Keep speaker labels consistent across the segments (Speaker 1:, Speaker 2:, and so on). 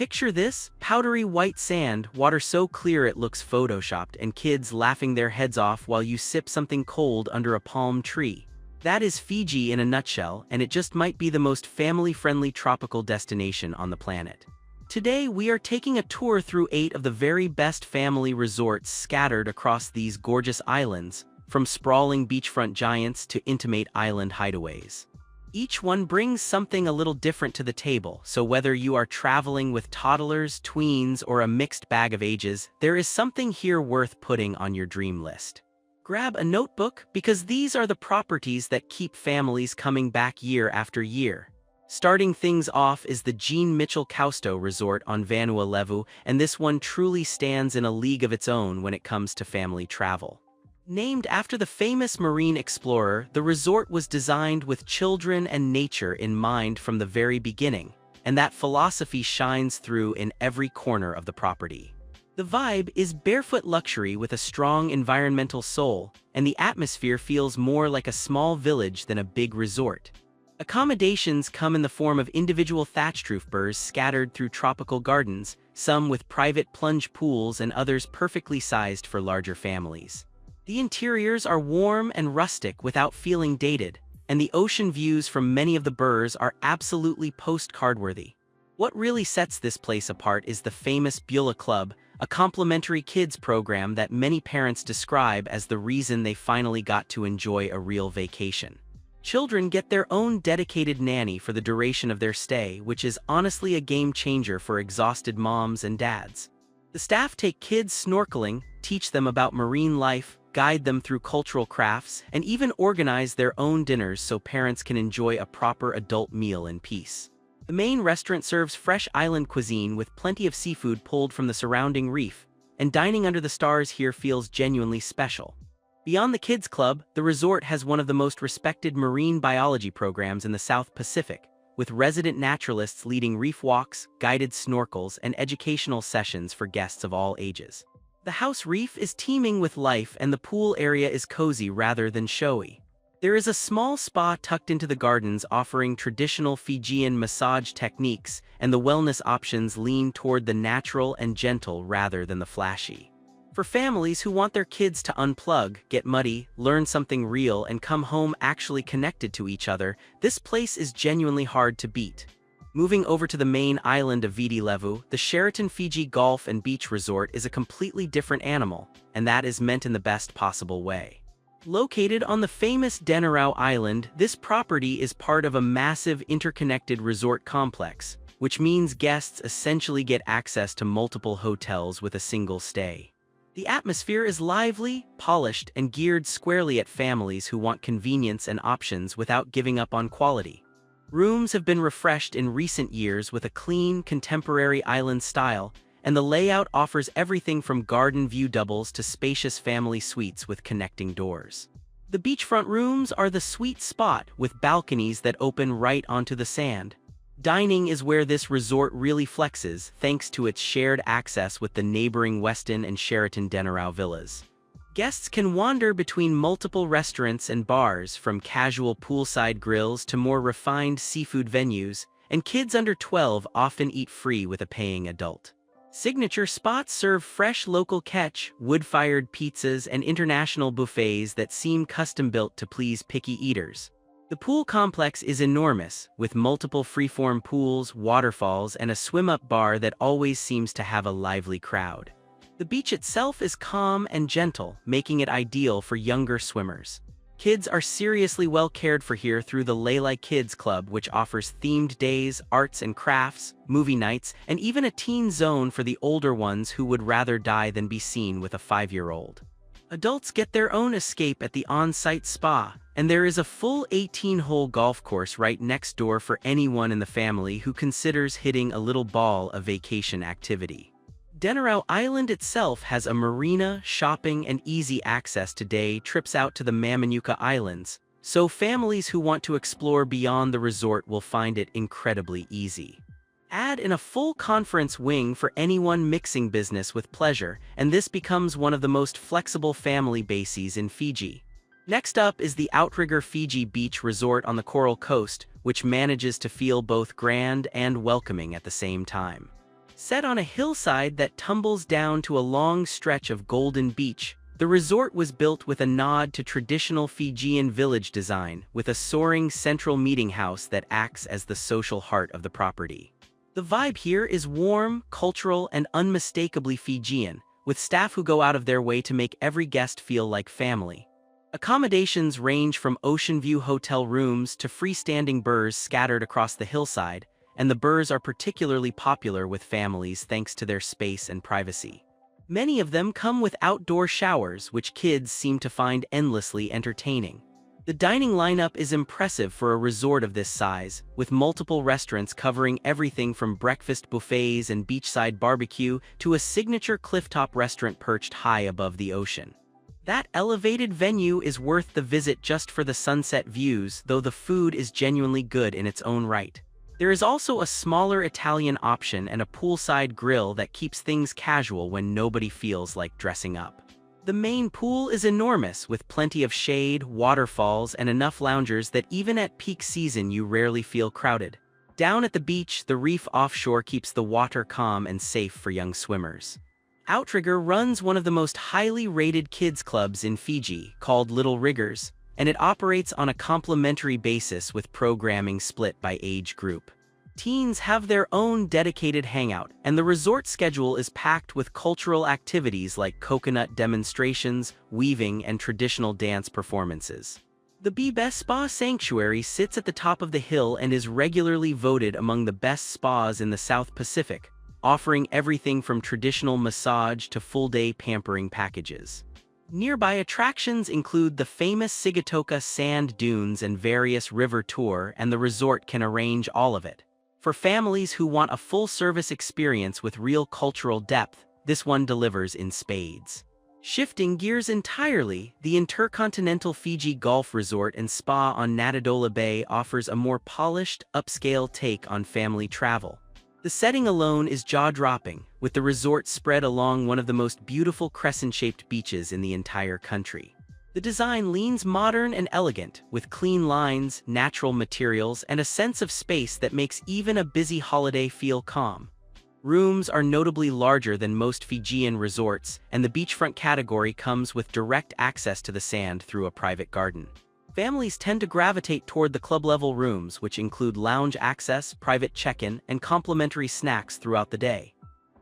Speaker 1: Picture this: powdery white sand, water so clear it looks photoshopped, and kids laughing their heads off while you sip something cold under a palm tree. That is Fiji in a nutshell, and it just might be the most family-friendly tropical destination on the planet. Today we are taking a tour through 8 of the very best family resorts scattered across these gorgeous islands, from sprawling beachfront giants to intimate island hideaways. Each one brings something a little different to the table, so whether you are traveling with toddlers, tweens, or a mixed bag of ages, there is something here worth putting on your dream list. Grab a notebook, because these are the properties that keep families coming back year after year. Starting things off is the Jean Mitchell Causto Resort on Vanuatu, and this one truly stands in a league of its own when it comes to family travel. Named after the famous marine explorer, the resort was designed with children and nature in mind from the very beginning, and that philosophy shines through in every corner of the property. The vibe is barefoot luxury with a strong environmental soul, and the atmosphere feels more like a small village than a big resort. Accommodations come in the form of individual thatched-roof bures scattered through tropical gardens, some with private plunge pools and others perfectly sized for larger families. The interiors are warm and rustic without feeling dated, and the ocean views from many of the bures are absolutely postcard-worthy. What really sets this place apart is the famous Beulah Club, a complimentary kids program that many parents describe as the reason they finally got to enjoy a real vacation. Children get their own dedicated nanny for the duration of their stay, which is honestly a game changer for exhausted moms and dads. The staff take kids snorkeling, teach them about marine life, guide them through cultural crafts, and even organize their own dinners so parents can enjoy a proper adult meal in peace. The main restaurant serves fresh island cuisine with plenty of seafood pulled from the surrounding reef, and dining under the stars here feels genuinely special. Beyond the kids club, the resort has one of the most respected marine biology programs in the South Pacific, with resident naturalists leading reef walks, guided snorkels, and educational sessions for guests of all ages. The house reef is teeming with life, and the pool area is cozy rather than showy. There is a small spa tucked into the gardens offering traditional Fijian massage techniques, and the wellness options lean toward the natural and gentle rather than the flashy. For families who want their kids to unplug, get muddy, learn something real, and come home actually connected to each other, this place is genuinely hard to beat. Moving over to the main island of Viti Levu, the Sheraton Fiji Golf and Beach Resort is a completely different animal, and that is meant in the best possible way. Located on the famous Denarau Island, this property is part of a massive interconnected resort complex, which means guests essentially get access to multiple hotels with a single stay. The atmosphere is lively, polished, and geared squarely at families who want convenience and options without giving up on quality. Rooms have been refreshed in recent years with a clean, contemporary island style, and the layout offers everything from garden view doubles to spacious family suites with connecting doors. The beachfront rooms are the sweet spot, with balconies that open right onto the sand. Dining is where this resort really flexes, thanks to its shared access with the neighboring Westin and Sheraton Denarau villas. Guests can wander between multiple restaurants and bars, from casual poolside grills to more refined seafood venues, and kids under 12 often eat free with a paying adult. Signature spots serve fresh local catch, wood-fired pizzas, and international buffets that seem custom-built to please picky eaters. The pool complex is enormous, with multiple freeform pools, waterfalls, and a swim-up bar that always seems to have a lively crowd. The beach itself is calm and gentle, making it ideal for younger swimmers. Kids are seriously well cared for here through the Lelai Kids Club, which offers themed days, arts and crafts, movie nights, and even a teen zone for the older ones who would rather die than be seen with a 5-year-old. Adults get their own escape at the on-site spa, and there is a full 18-hole golf course right next door for anyone in the family who considers hitting a little ball a vacation activity. Denarau Island itself has a marina, shopping, and easy access to day trips out to the Mamanuca Islands, so families who want to explore beyond the resort will find it incredibly easy. Add in a full conference wing for anyone mixing business with pleasure, and this becomes one of the most flexible family bases in Fiji. Next up is the Outrigger Fiji Beach Resort on the Coral Coast, which manages to feel both grand and welcoming at the same time. Set on a hillside that tumbles down to a long stretch of golden beach, the resort was built with a nod to traditional Fijian village design, with a soaring central meeting house that acts as the social heart of the property. The vibe here is warm, cultural, and unmistakably Fijian, with staff who go out of their way to make every guest feel like family. Accommodations range from ocean view hotel rooms to freestanding bures scattered across the hillside, and the bures are particularly popular with families thanks to their space and privacy. Many of them come with outdoor showers, which kids seem to find endlessly entertaining. The dining lineup is impressive for a resort of this size, with multiple restaurants covering everything from breakfast buffets and beachside barbecue to a signature clifftop restaurant perched high above the ocean. That elevated venue is worth the visit just for the sunset views, though the food is genuinely good in its own right. There is also a smaller Italian option and a poolside grill that keeps things casual when nobody feels like dressing up. The main pool is enormous, with plenty of shade, waterfalls, and enough loungers that even at peak season you rarely feel crowded. Down at the beach, the reef offshore keeps the water calm and safe for young swimmers. Outrigger runs one of the most highly rated kids clubs in Fiji, called Little Riggers, and it operates on a complimentary basis with programming split by age group. Teens have their own dedicated hangout, and the resort schedule is packed with cultural activities like coconut demonstrations, weaving, and traditional dance performances. The Be-Best Spa Sanctuary sits at the top of the hill and is regularly voted among the best spas in the South Pacific, offering everything from traditional massage to full-day pampering packages. Nearby attractions include the famous Sigatoka sand dunes and various river tour, and the resort can arrange all of it. For families who want a full-service experience with real cultural depth, this one delivers in spades. Shifting gears entirely, the Intercontinental Fiji Golf Resort and Spa on Natadola Bay offers a more polished, upscale take on family travel. The setting alone is jaw-dropping, with the resort spread along one of the most beautiful crescent-shaped beaches in the entire country. The design leans modern and elegant, with clean lines, natural materials, and a sense of space that makes even a busy holiday feel calm. Rooms are notably larger than most Fijian resorts, and the beachfront category comes with direct access to the sand through a private garden. Families tend to gravitate toward the club-level rooms, which include lounge access, private check-in, and complimentary snacks throughout the day.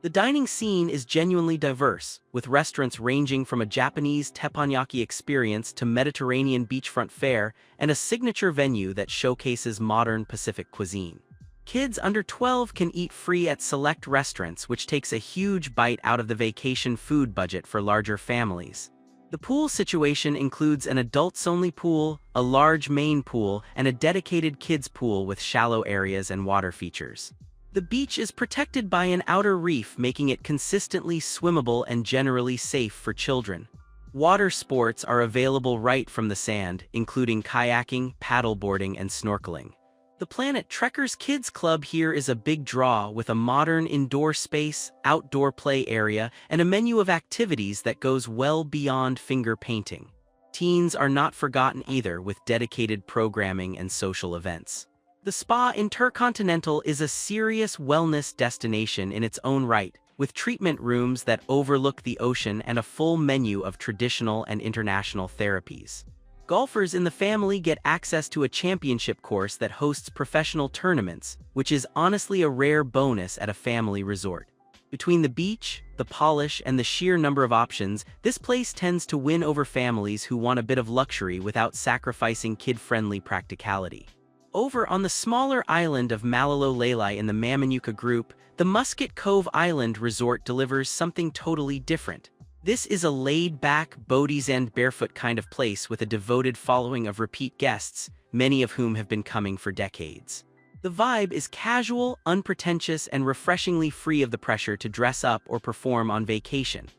Speaker 1: The dining scene is genuinely diverse, with restaurants ranging from a Japanese teppanyaki experience to Mediterranean beachfront fare and a signature venue that showcases modern Pacific cuisine. Kids under 12 can eat free at select restaurants, which takes a huge bite out of the vacation food budget for larger families. The pool situation includes an adults-only pool, a large main pool, and a dedicated kids pool with shallow areas and water features. The beach is protected by an outer reef, making it consistently swimmable and generally safe for children. Water sports are available right from the sand, including kayaking, paddleboarding, and snorkeling. The Planet Trekkers Kids Club here is a big draw, with a modern indoor space, outdoor play area, and a menu of activities that goes well beyond finger painting. Teens are not forgotten either, with dedicated programming and social events. The Spa Intercontinental is a serious wellness destination in its own right, with treatment rooms that overlook the ocean and a full menu of traditional and international therapies. Golfers in the family get access to a championship course that hosts professional tournaments, which is honestly a rare bonus at a family resort. Between the beach, the polish, and the sheer number of options, this place tends to win over families who want a bit of luxury without sacrificing kid-friendly practicality. Over on the smaller island of Malolo-Lelai in the Mamanuca group, the Musket Cove Island Resort delivers something totally different. This is a laid-back, boaties and barefoot kind of place with a devoted following of repeat guests, many of whom have been coming for decades. The vibe is casual, unpretentious, and refreshingly free of the pressure to dress up or perform on vacation.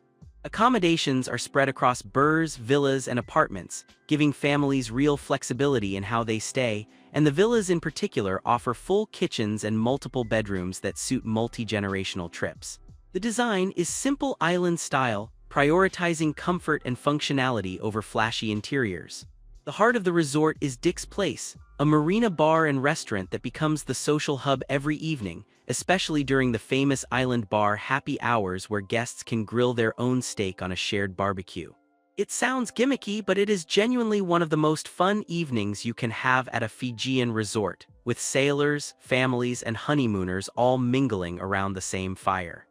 Speaker 1: Accommodations are spread across bures, villas, and apartments, giving families real flexibility in how they stay, and the villas in particular offer full kitchens and multiple bedrooms that suit multi-generational trips. The design is simple island style, prioritizing comfort and functionality over flashy interiors. The The heart of the resort is Dick's Place, a marina bar and restaurant that becomes the social hub every evening, especially during the famous island bar happy hours where guests can grill their own steak on a shared barbecue. It sounds gimmicky, but it is genuinely one of the most fun evenings you can have at a Fijian resort, with sailors, families, and honeymooners all mingling around the same fire.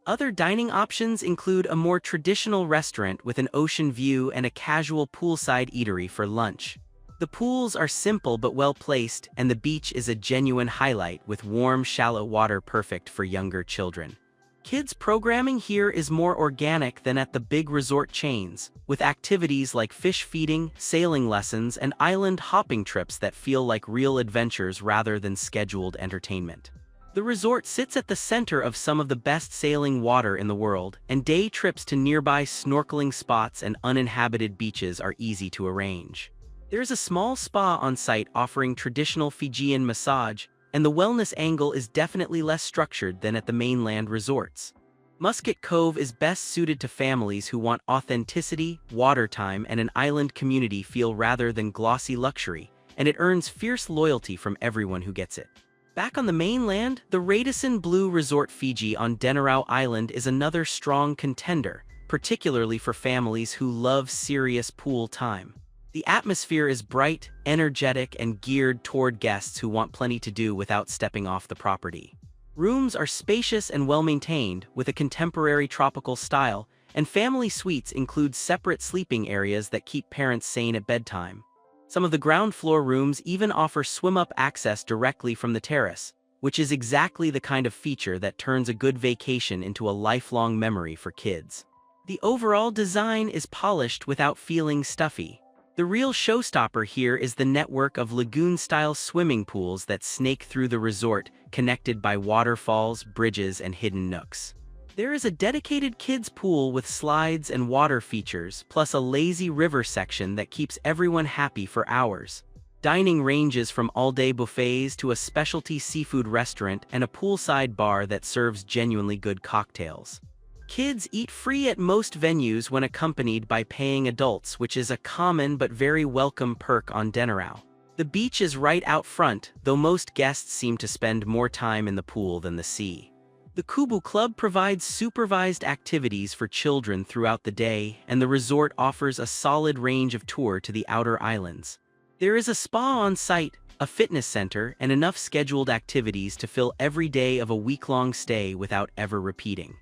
Speaker 1: Other dining options include a more traditional restaurant with an ocean view and a casual poolside eatery for lunch. The pools are simple but well placed, and the beach is a genuine highlight with warm, shallow water perfect for younger children. Kids' programming here is more organic than at the big resort chains, with activities like fish feeding, sailing lessons, and island hopping trips that feel like real adventures rather than scheduled entertainment. The resort sits at the center of some of the best sailing water in the world, and day trips to nearby snorkeling spots and uninhabited beaches are easy to arrange. There's a small spa on site offering traditional Fijian massage, and the wellness angle is definitely less structured than at the mainland resorts. Musket Cove is best suited to families who want authenticity, water time, and an island community feel rather than glossy luxury, and it earns fierce loyalty from everyone who gets it. Back on the mainland, the Radisson Blu Resort Fiji on Denarau Island is another strong contender, particularly for families who love serious pool time. The atmosphere is bright, energetic, and geared toward guests who want plenty to do without stepping off the property. Rooms are spacious and well-maintained, with a contemporary tropical style, and family suites include separate sleeping areas that keep parents sane at bedtime. Some of the ground floor rooms even offer swim-up access directly from the terrace, which is exactly the kind of feature that turns a good vacation into a lifelong memory for kids. The overall design is polished without feeling stuffy. The real showstopper here is the network of lagoon-style swimming pools that snake through the resort, connected by waterfalls, bridges, and hidden nooks. There is a dedicated kids' pool with slides and water features, plus a lazy river section that keeps everyone happy for hours. Dining ranges from all-day buffets to a specialty seafood restaurant and a poolside bar that serves genuinely good cocktails. Kids eat free at most venues when accompanied by paying adults, which is a common but very welcome perk on Denarau. The beach is right out front, though most guests seem to spend more time in the pool than the sea. The Kubu Club provides supervised activities for children throughout the day, and the resort offers a solid range of tour to the outer islands. There is a spa on site, a fitness center, and enough scheduled activities to fill every day of a week-long stay without ever repeating.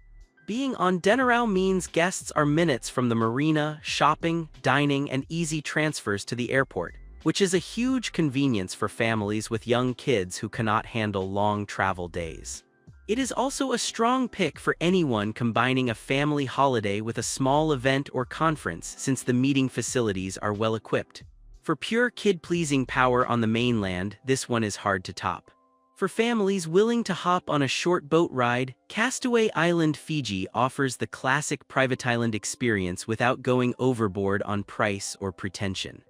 Speaker 1: Being on Denarau means guests are minutes from the marina, shopping, dining, and easy transfers to the airport, which is a huge convenience for families with young kids who cannot handle long travel days. It is also a strong pick for anyone combining a family holiday with a small event or conference, since the meeting facilities are well equipped. For pure kid-pleasing power on the mainland, this one is hard to top. For families willing to hop on a short boat ride, Castaway Island Fiji offers the classic private island experience without going overboard on price or pretension.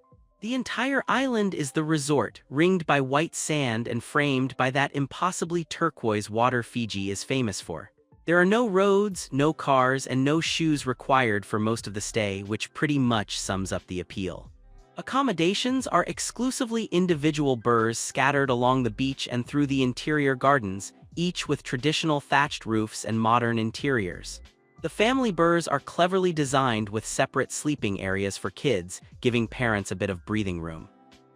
Speaker 1: The entire island is the resort, ringed by white sand and framed by that impossibly turquoise water Fiji is famous for. There are no roads, no cars, and no shoes required for most of the stay, which pretty much sums up the appeal. Accommodations are exclusively individual bures scattered along the beach and through the interior gardens, each with traditional thatched roofs and modern interiors. The family bures are cleverly designed with separate sleeping areas for kids, giving parents a bit of breathing room.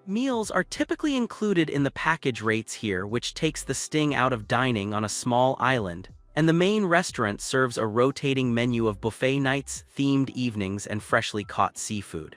Speaker 1: Meals are typically included in the package rates here, which takes the sting out of dining on a small island, and the main restaurant serves a rotating menu of buffet nights, themed evenings, and freshly caught seafood.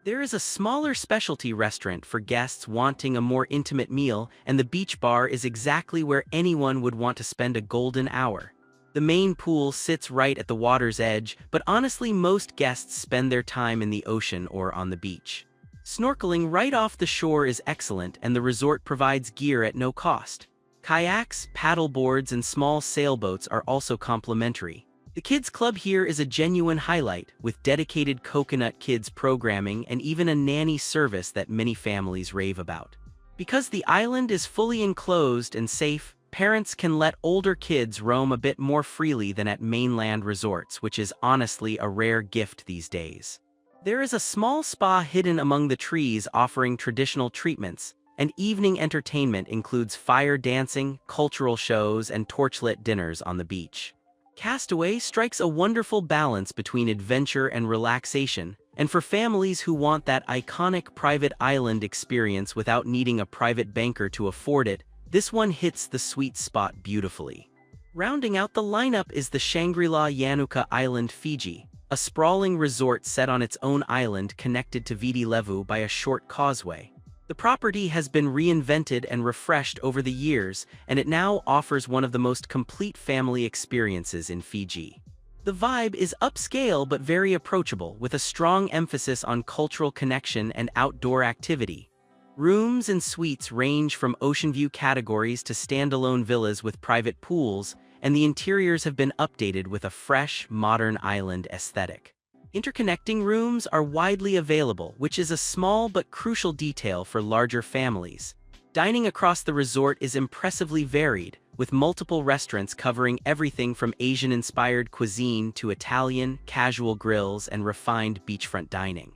Speaker 1: There is a smaller specialty restaurant for guests wanting a more intimate meal, and the beach bar is exactly where anyone would want to spend a golden hour. The main pool sits right at the water's edge, but honestly most guests spend their time in the ocean or on the beach. Snorkeling right off the shore is excellent, and the resort provides gear at no cost. Kayaks, paddleboards, and small sailboats are also complimentary. The kids club here is a genuine highlight, with dedicated coconut kids programming and even a nanny service that many families rave about. Because the island is fully enclosed and safe, parents can let older kids roam a bit more freely than at mainland resorts, which is honestly a rare gift these days. There is a small spa hidden among the trees offering traditional treatments, and evening entertainment includes fire dancing, cultural shows, and torchlit dinners on the beach. Castaway strikes a wonderful balance between adventure and relaxation, and for families who want that iconic private island experience without needing a private banker to afford it, this one hits the sweet spot beautifully. Rounding out the lineup is the Shangri-La Yanuka Island, Fiji, a sprawling resort set on its own island connected to Viti Levu by a short causeway. The property has been reinvented and refreshed over the years, and it now offers one of the most complete family experiences in Fiji. The vibe is upscale but very approachable, with a strong emphasis on cultural connection and outdoor activity. Rooms and suites range from ocean view categories to standalone villas with private pools, and the interiors have been updated with a fresh, modern island aesthetic. Interconnecting rooms are widely available, which is a small but crucial detail for larger families. Dining across the resort is impressively varied, with multiple restaurants covering everything from Asian-inspired cuisine to Italian, casual grills, and refined beachfront dining.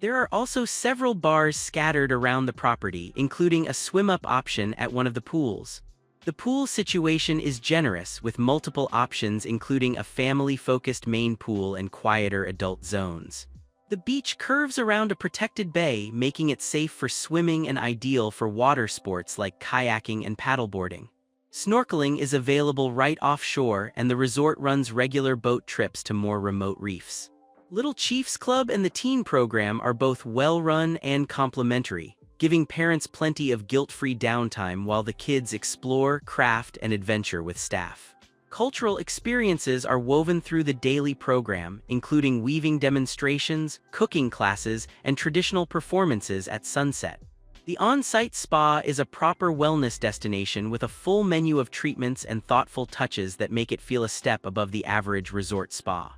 Speaker 1: There are also several bars scattered around the property, including a swim-up option at one of the pools. The pool situation is generous, with multiple options including a family-focused main pool and quieter adult zones. The beach curves around a protected bay, making it safe for swimming and ideal for water sports like kayaking and paddleboarding. Snorkeling is available right offshore, and the resort runs regular boat trips to more remote reefs. Little Chiefs Club and the teen program are both well-run and complimentary, giving parents plenty of guilt-free downtime while the kids explore, craft, and adventure with staff. Cultural experiences are woven through the daily program, including weaving demonstrations, cooking classes, and traditional performances at sunset. The on-site spa is a proper wellness destination with a full menu of treatments and thoughtful touches that make it feel a step above the average resort spa.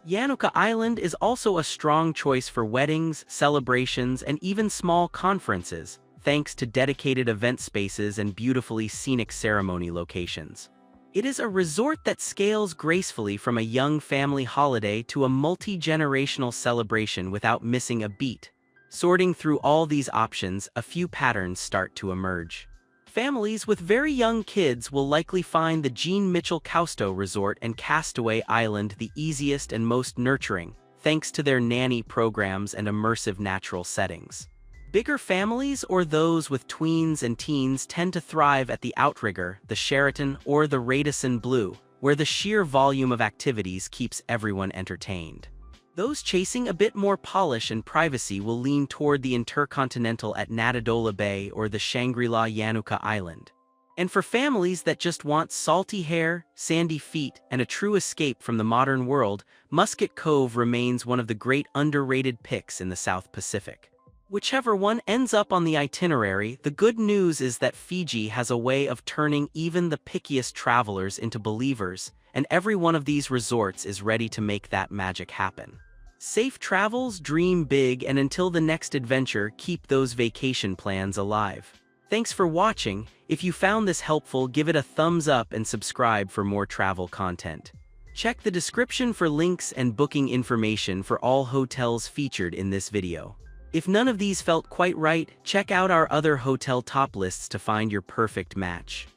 Speaker 1: Yanuka Island is also a strong choice for weddings, celebrations, and even small conferences, thanks to dedicated event spaces and beautifully scenic ceremony locations. It is a resort that scales gracefully from a young family holiday to a multi-generational celebration without missing a beat. Sorting through all these options, a few patterns start to emerge. Families with very young kids will likely find the Jean Mitchell Causto Resort and Castaway Island the easiest and most nurturing, thanks to their nanny programs and immersive natural settings. Bigger families or those with tweens and teens tend to thrive at the Outrigger, the Sheraton, or the Radisson Blu, where the sheer volume of activities keeps everyone entertained. Those chasing a bit more polish and privacy will lean toward the Intercontinental at Natadola Bay or the Shangri-La Yanuka Island. And for families that just want salty hair, sandy feet, and a true escape from the modern world, Musket Cove remains one of the great underrated picks in the South Pacific. Whichever one ends up on the itinerary, the good news is that Fiji has a way of turning even the pickiest travelers into believers, and every one of these resorts is ready to make that magic happen. Safe travels, dream big, and until the next adventure, keep those vacation plans alive. Thanks for watching. If you found this helpful, give it a thumbs up and subscribe for more travel content. Check the description for links and booking information for all hotels featured in this video. If none of these felt quite right, check out our other hotel top lists to find your perfect match.